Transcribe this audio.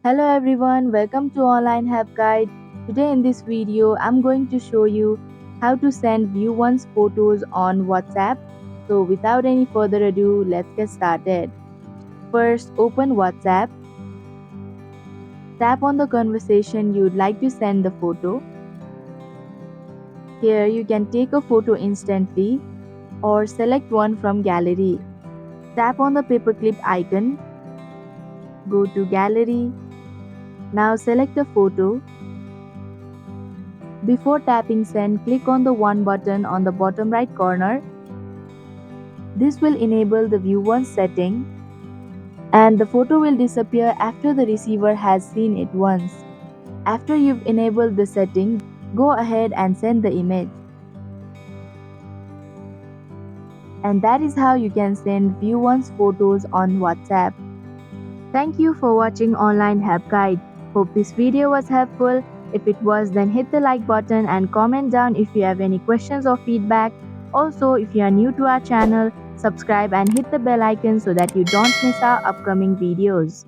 Hello everyone, welcome to Online Help Guide. Today in this video, I'm going to show you how to send view one's photos on WhatsApp. So without any further ado, let's get started. First, open WhatsApp. Tap on the conversation you'd like to send the photo. Here you can take a photo instantly or select one from gallery. Tap on the paperclip icon. Go to gallery. Now select a photo. Before tapping send, click on the one button on the bottom right corner. This will enable the view once setting and the photo will disappear after the receiver has seen it once. After you've enabled the setting, go ahead and send the image. And that is how you can send view once photos on WhatsApp. Thank you for watching Online Help Guide. Hope this video was helpful. If it was, then hit the like button and comment down if you have any questions or feedback. Also, if you are new to our channel, subscribe and hit the bell icon so that you don't miss our upcoming videos.